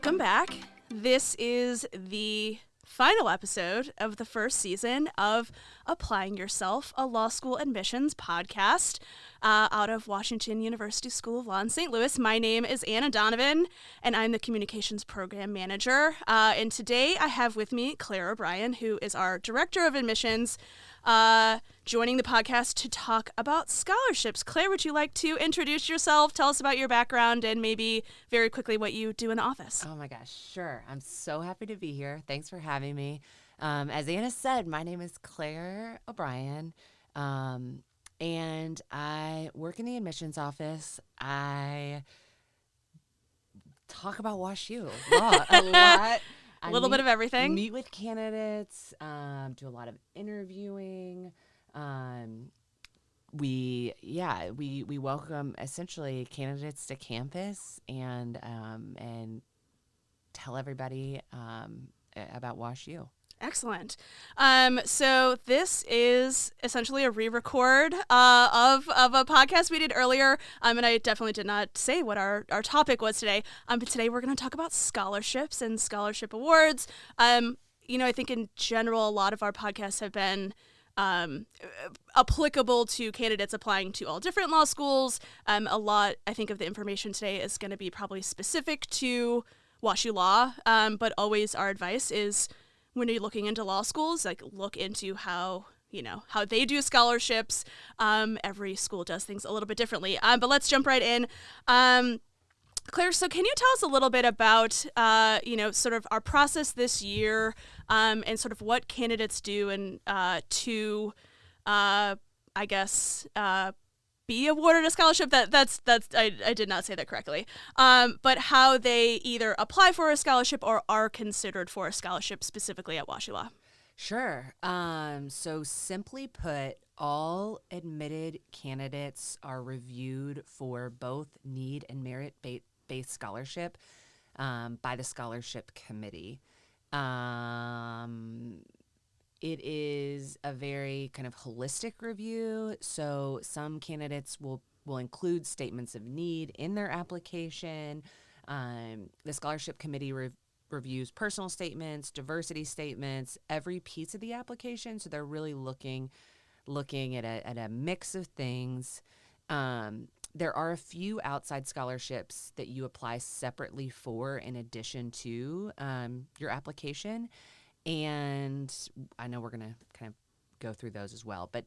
Welcome back. This is the final episode of the first season of Applying Yourself, a law school admissions podcast out of Washington University School of Law in St. Louis. My name is Anna Donovan, and I'm the Communications Program Manager. And today I have with me Claire O'Brien, who is our Director of Admissions, joining the podcast to talk about scholarships. Claire, would you like to introduce yourself, tell us about your background, and maybe very quickly what you do in the office? Oh my gosh, sure. I'm so happy to be here. Thanks for having me. As Anna said, my name is Claire O'Brien, and I work in the admissions office. I talk about WashU a lot. A little bit of everything. Meet with candidates, do a lot of interviewing. We welcome essentially candidates to campus and tell everybody about WashU. Excellent. So this is essentially a re-record of a podcast we did earlier, and I definitely did not say what our topic was today. But today we're going to talk about scholarships and scholarship awards. I think in general, a lot of our podcasts have been applicable to candidates applying to all different law schools. A lot, I think, of the information today is going to be probably specific to WashU Law, but always our advice is when you're looking into law schools, like look into how they do scholarships. Every school does things a little bit differently. But let's jump right in. Claire, so can you tell us a little bit about, sort of our process this year, and sort of what candidates do and to, be awarded a scholarship? I did not say that correctly. But how they either apply for a scholarship or are considered for a scholarship specifically at WashU Law. Sure. So simply put, all admitted candidates are reviewed for both need and merit-based scholarship by the scholarship committee. It is a very kind of holistic review. So some candidates will include statements of need in their application. The scholarship committee reviews personal statements, diversity statements, every piece of the application. So they're really looking at a mix of things. There are a few outside scholarships that you apply separately for in addition to your application. And I know we're going to kind of go through those as well, but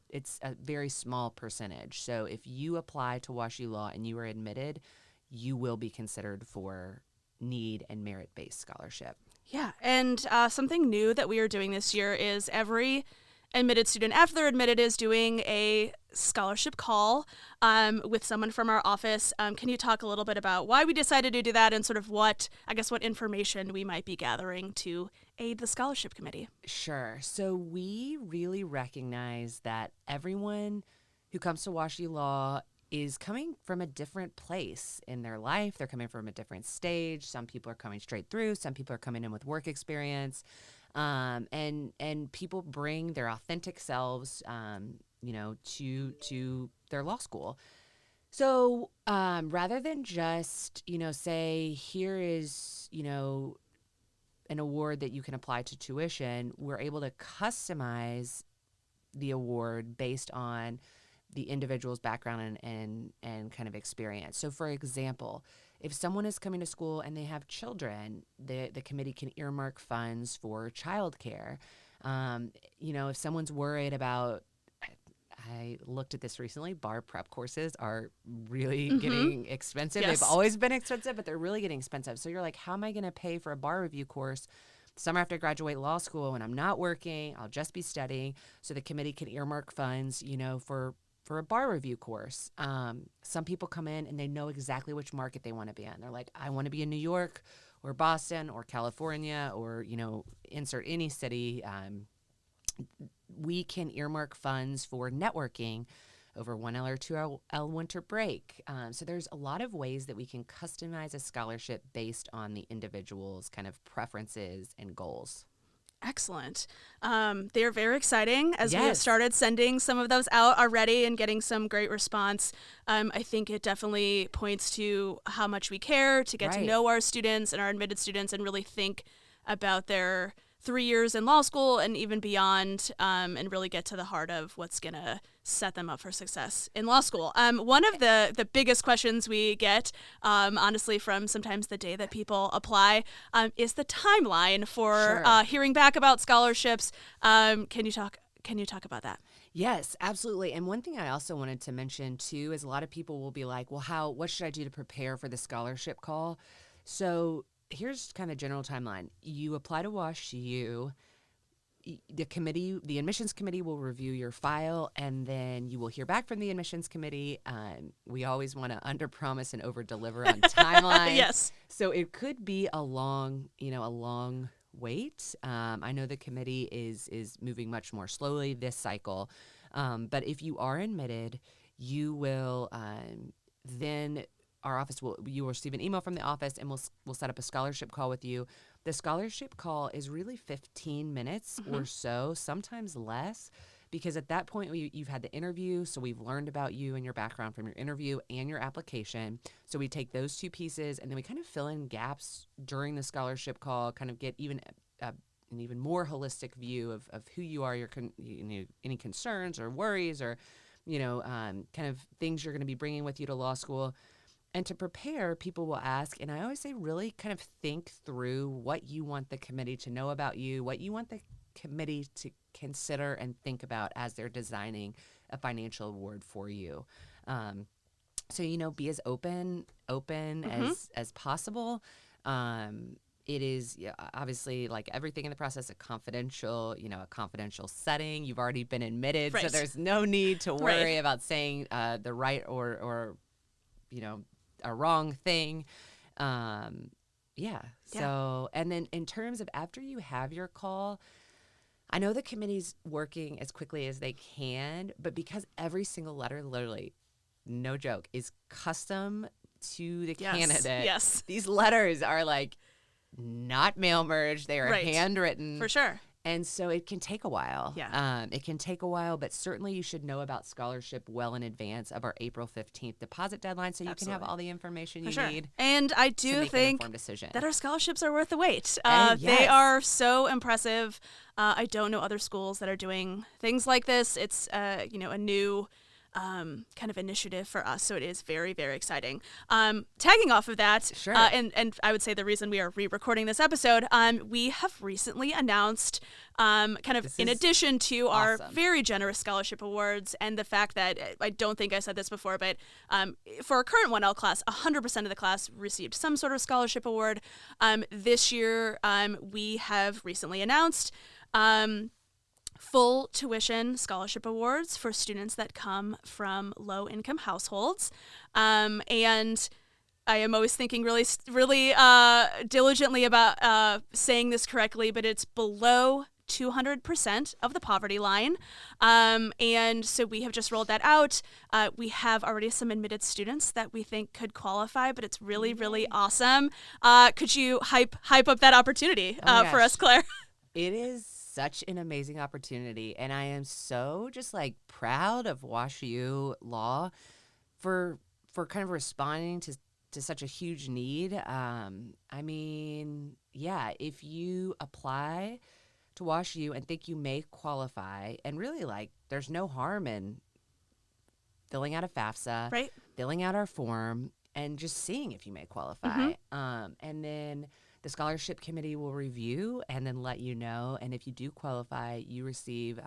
it's a very small percentage. So if you apply to WashU Law and you are admitted, you will be considered for need and merit-based scholarship. Yeah, and something new that we are doing this year is every admitted student, after they're admitted, is doing a scholarship call with someone from our office. Can you talk a little bit about why we decided to do that and sort of what information we might be gathering to aid the scholarship committee? Sure. So we really recognize that everyone who comes to WashU Law is coming from a different place in their life. They're coming from a different stage. Some people are coming straight through. Some people are coming in with work experience. And people bring their authentic selves, to their law school. So rather than just, say, here is, an award that you can apply to tuition, we're able to customize the award based on the individual's background and kind of experience. So, for example, if someone is coming to school and they have children, the committee can earmark funds for childcare. If someone's worried about, I looked at this recently, bar prep courses are really getting expensive. Yes. They've always been expensive, but they're really getting expensive. So you're like, how am I going to pay for a bar review course summer after I graduate law school when I'm not working? I'll just be studying. So the committee can earmark funds, for a bar review course. Some people come in and they know exactly which market they want to be in. They're like, I want to be in New York or Boston or California or, insert any city. We can earmark funds for networking over 1L or 2L winter break. So there's a lot of ways that we can customize a scholarship based on the individual's kind of preferences and goals. Excellent. They're very exciting as we have Yes. started sending some of those out already and getting some great response. I think it definitely points to how much we care to get to Right. know our students and our admitted students and really think about their 3 years in law school and even beyond, and really get to the heart of what's going to set them up for success in law school. One of the biggest questions we get, honestly, from sometimes the day that people apply, is the timeline for Sure. hearing back about scholarships. Can you talk about that? Yes, absolutely. And one thing I also wanted to mention too is a lot of people will be like, well, what should I do to prepare for the scholarship call? So here's kind of general timeline. You apply to WashU. The admissions committee will review your file, and then you will hear back from the admissions committee. We always want to underpromise and overdeliver on timeline. Yes. So it could be a long wait. I know the committee is moving much more slowly this cycle, but if you are admitted, you will then you will receive an email from the office, and we'll set up a scholarship call with you. The scholarship call is really 15 minutes or so, sometimes less, because at that point you've had the interview, so we've learned about you and your background from your interview and your application. So we take those two pieces, and then we kind of fill in gaps during the scholarship call, kind of get even an even more holistic view of who you are, any concerns or worries or kind of things you're going to be bringing with you to law school. And to prepare, people will ask, and I always say really kind of think through what you want the committee to know about you, what you want the committee to consider and think about as they're designing a financial award for you. So, be as open as possible. It is obviously, like everything in the process, a confidential setting. You've already been admitted, so Right. there's no need to worry Right. about saying the right or a wrong thing. So, and then in terms of after you have your call, I know the committee's working as quickly as they can, but because every single letter, literally, no joke, is custom to the candidate. Yes. These letters are like not mail merged. They are Right. handwritten. For sure. And so it can take a while. Yeah. It can take a while, but certainly you should know about scholarship well in advance of our April 15th deposit deadline, so you can have Absolutely. all the information For you sure. need And I to do make an think informed decision. that our scholarships are worth the wait. And They yes. are so impressive. I don't know other schools that are doing things like this. It's a new kind of initiative for us, so it is very, very exciting. Tagging off of that, Sure. and I would say the reason we are re-recording this episode, we have recently announced, kind of This in is addition to our awesome. very generous scholarship awards and the fact that, I don't think I said this before, but for our current 1L class, 100% of the class received some sort of scholarship award. This year, we have recently announced full tuition scholarship awards for students that come from low-income households. And I am always thinking really diligently about saying this correctly, but it's below 200% of the poverty line. And so we have just rolled that out. We have already some admitted students that we think could qualify, but it's really, really awesome. Could you hype up that opportunity Oh my for us, gosh. Claire? It is such an amazing opportunity, and I am so just like proud of WashU Law for kind of responding to such a huge need. I mean, yeah, if you apply to WashU and think you may qualify, and really like there's no harm in filling out a FAFSA, Right? filling out our form, and just seeing if you may qualify. And then the scholarship committee will review and then let you know. And if you do qualify, you receive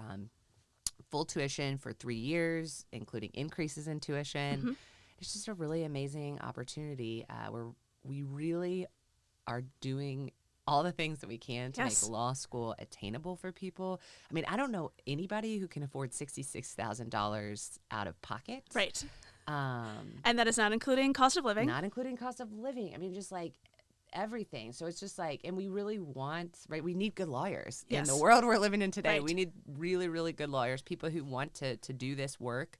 full tuition for 3 years, including increases in tuition. It's just a really amazing opportunity where we really are doing all the things that we can to Yes. make law school attainable for people. I mean, I don't know anybody who can afford $66,000 out of pocket. Right. Um, And that is not including cost of living. Not including cost of living. I mean, just like everything. So it's just like, and we really want, right? We need good lawyers in the Yes. world we're living in today. Right. We need really, really good lawyers, people who want to do this work.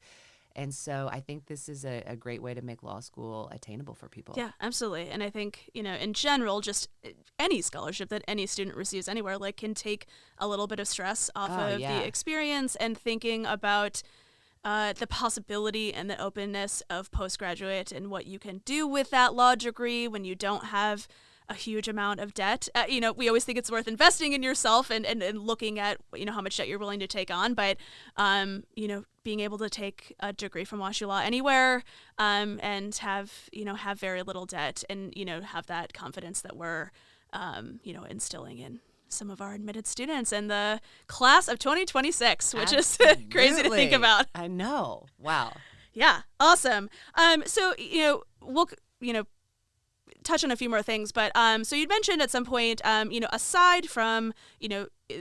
And so I think this is a great way to make law school attainable for people. Yeah, absolutely. And I think, in general, just any scholarship that any student receives anywhere, like, can take a little bit of stress off Oh, of yeah. the experience, and thinking about the possibility and the openness of postgraduate and what you can do with that law degree when you don't have a huge amount of debt. We always think it's worth investing in yourself, and looking at, how much debt you're willing to take on. But, being able to take a degree from WashU Law anywhere, and have very little debt, and, have that confidence that we're, instilling in some of our admitted students and the class of 2026, which is crazy to think about. I know. Wow. Yeah. Awesome. So, we'll, touch on a few more things, but so you'd mentioned at some point, aside from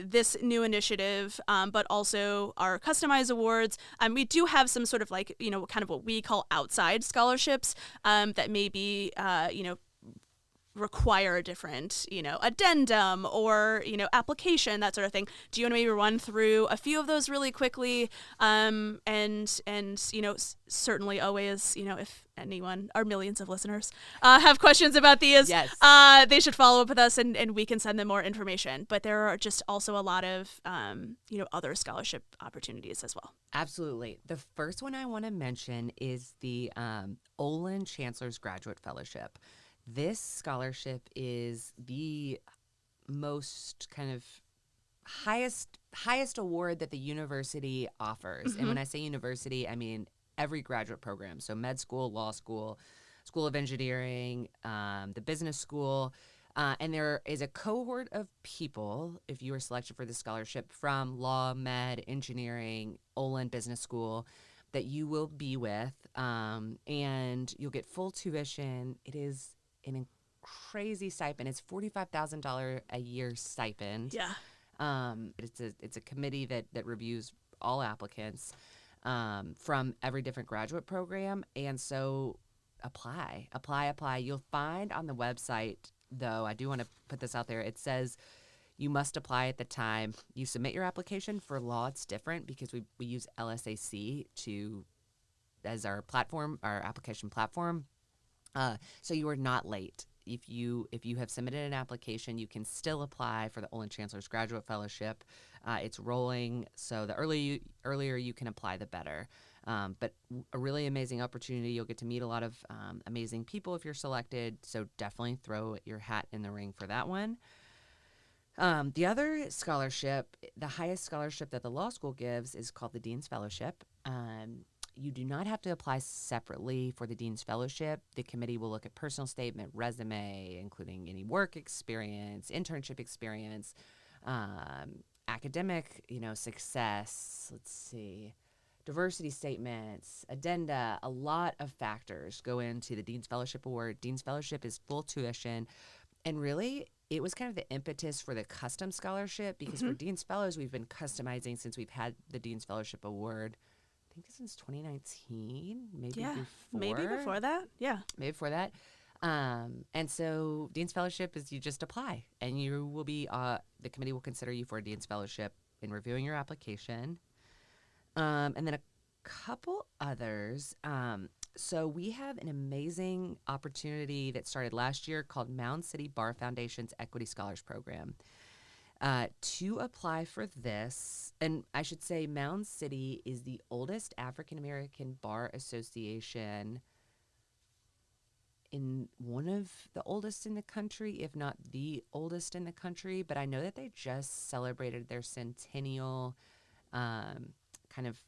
this new initiative, but also our customized awards, we do have some sort of like kind of what we call outside scholarships, that maybe require a different addendum or application, that sort of thing. Do you want to maybe run through a few of those really quickly? And certainly always, if anyone, our millions of listeners, have questions about these, yes, they should follow up with us, and we can send them more information. But there are just also a lot of other scholarship opportunities as well. Absolutely. The first one I want to mention is the Olin Chancellor's Graduate Fellowship. This scholarship is the most kind of highest award that the university offers. Mm-hmm. And when I say university, I mean every graduate program. So med school, law school, School of Engineering, the business school. And there is a cohort of people, if you were selected for this scholarship, from law, med, engineering, Olin Business School, that you will be with. And you'll get full tuition. It is an crazy stipend. It's $45,000 a year stipend. Yeah. It's a committee that reviews all applicants from every different graduate program, and so apply. You'll find on the website, though, I do want to put this out there. It says you must apply at the time you submit your application. For law, it's different because we use LSAC as our platform, our application platform. So you are not late. If you have submitted an application, you can still apply for the Olin Chancellor's Graduate Fellowship. It's rolling, so the earlier you can apply, the better. But a really amazing opportunity. You'll get to meet a lot of amazing people if you're selected, so definitely throw your hat in the ring for that one. The other scholarship, the highest scholarship that the law school gives, is called the Dean's Fellowship. You do not have to apply separately for the Dean's Fellowship. The committee will look at personal statement, resume, including any work experience, internship experience, academic, success. Let's see, diversity statements, addenda. A lot of factors go into the Dean's Fellowship Award. Dean's Fellowship is full tuition, and really, it was kind of the impetus for the custom scholarship because for Dean's Fellows, we've been customizing since we've had the Dean's Fellowship Award. I think since 2019, maybe before. Maybe before that. Yeah. Maybe before that. And so Dean's Fellowship is you just apply, and you will be, the committee will consider you for a Dean's Fellowship in reviewing your application. And then a couple others. So we have an amazing opportunity that started last year called Mound City Bar Foundation's Equity Scholars Program. To apply for this, and I should say Mound City is the oldest African-American bar association, in one of the oldest in the country, if not the oldest in the country. But I know that they just celebrated their centennial, kind of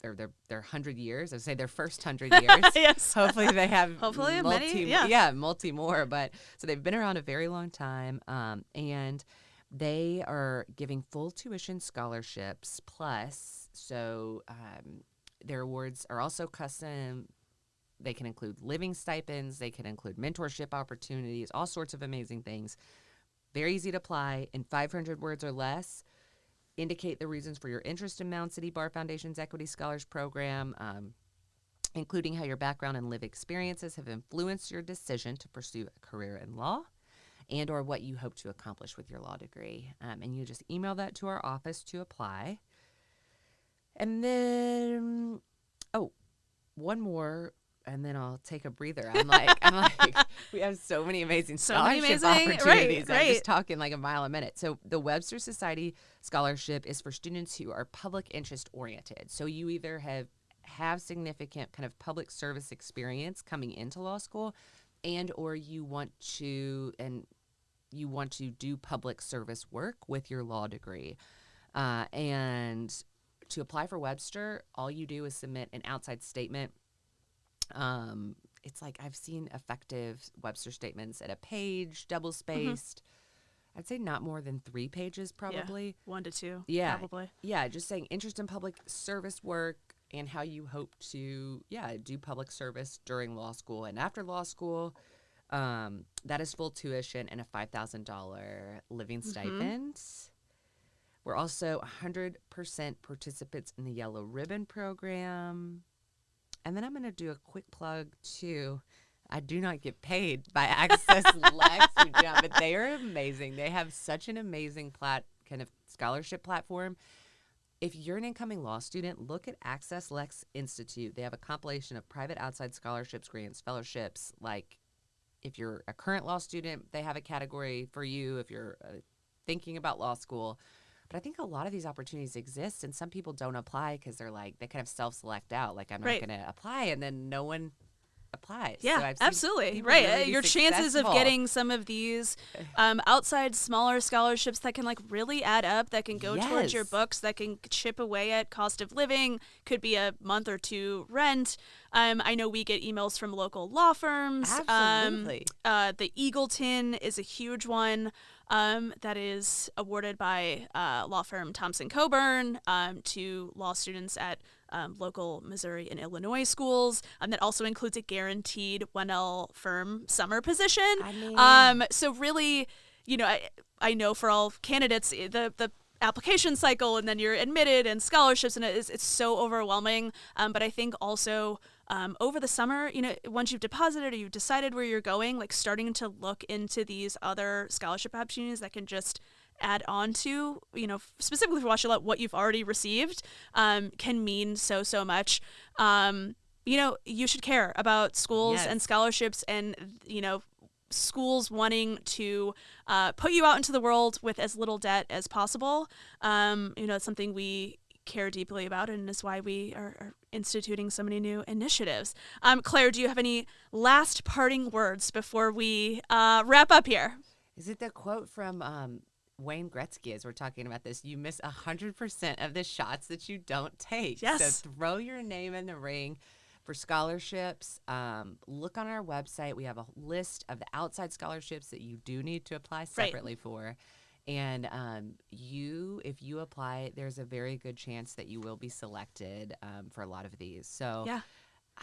their 100 years. I would say their first 100 years. Yes. Hopefully they have multi more. But so they've been around a very long time, and they are giving full tuition scholarships plus. So their awards are also custom. They can include living stipends. They can include mentorship opportunities, all sorts of amazing things. Very easy to apply. In 500 words or less, indicate the reasons for your interest in Mound City Bar Foundation's Equity Scholars Program, including how your background and lived experiences have influenced your decision to pursue a career in law, and or what you hope to accomplish with your law degree. And you just email that to our office to apply. And then, one more, and then I'll take a breather. I'm like, we have so many amazing scholarship opportunities. Right. I'm just talking like a mile a minute. So the Webster Society Scholarship is for students who are public interest oriented. So you either have significant kind of public service experience coming into law school, and or you want to do public service work with your law degree. And to apply for Webster, all you do is submit an outside statement. It's like I've seen effective Webster statements at a page, double spaced. I'd say not more than 3 pages, probably. Yeah, 1 to 2, yeah, probably. Yeah, just saying interest in public service work and how you hope to, do public service during law school and after law school. That is full tuition and a $5,000 living stipend. We're also 100% participants in the Yellow Ribbon program. And then I'm going to do a quick plug, too. I do not get paid by Access Lex, but they are amazing. They have such an amazing kind of scholarship platform. If you're an incoming law student, look at Access Lex Institute. They have a compilation of private outside scholarships, grants, fellowships. Like, if you're a current law student, they have a category for you if you're thinking about law school. But I think a lot of these opportunities exist, and some people don't apply because they're like, they kind of self-select out. Like, I'm not going to apply, and then no one applies. Yeah, so I've absolutely. Really Your chances of getting some of these outside smaller scholarships that can like really add up, that can go towards your books, that can chip away at cost of living, could be a month or 2 rent. I know we get emails from local law firms. Absolutely. The E10 is a huge one. That is awarded by law firm Thompson Coburn to law students at local Missouri and Illinois schools. That also includes a guaranteed 1L firm summer position. So really, I know for all candidates, the application cycle and then you're admitted and scholarships, and it's so overwhelming. But I think also over the summer, once you've deposited or you've decided where you're going, like starting to look into these other scholarship opportunities that can just add on to, specifically for Washtenaw, what you've already received, can mean so much. You should care about schools and scholarships and, schools wanting to put you out into the world with as little debt as possible. It's something we care deeply about, and is why we are instituting so many new initiatives. Claire, do you have any last parting words before we wrap up here? Is it the quote from Wayne Gretzky, as we're talking about this? You miss 100% of the shots that you don't take. Yes. So throw your name in the ring for scholarships. Look on our website. We have a list of the outside scholarships that you do need to apply separately for. And if you apply, there's a very good chance that you will be selected for a lot of these. So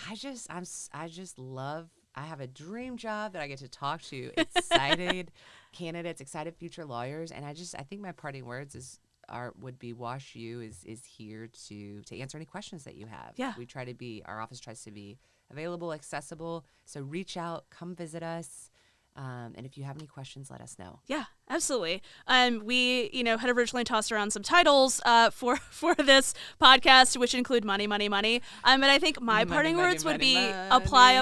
I just love. I have a dream job that I get to talk to excited candidates, excited future lawyers, and I think my parting words would be WashU is here to answer any questions that you have. Yeah, our office tries to be available, accessible. So reach out, come visit us. And if you have any questions, let us know. Yeah, absolutely. We, had originally tossed around some titles for this podcast, which include money. And I think my parting words would be apply.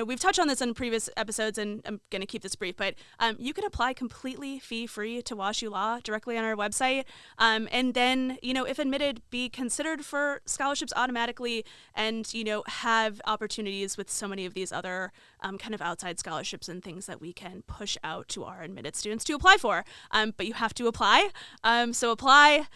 We've touched on this in previous episodes, and I'm going to keep this brief, but you can apply completely fee-free to WashU Law directly on our website. And then, if admitted, be considered for scholarships automatically and, have opportunities with so many of these other kind of outside scholarships and things that we can push out to our admitted students to apply for. But you have to apply. So apply.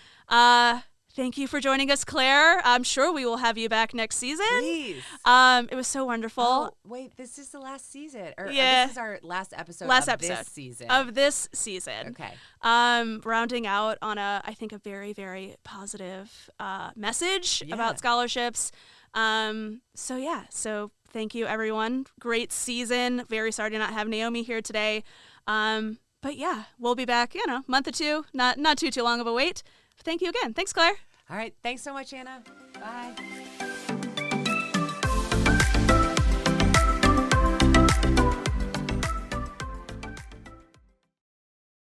Thank you for joining us, Claire. I'm sure we will have you back next season. Please. It was so wonderful. Oh, wait, this is the last season. This is our last episode this season. Of this season. Okay. Rounding out on I think a very, very positive message about scholarships. So thank you, everyone. Great season. Very sorry to not have Naomi here today. But yeah, we'll be back, month or 2, not too long of a wait. Thank you again. Thanks, Claire. All right. Thanks so much, Anna. Bye.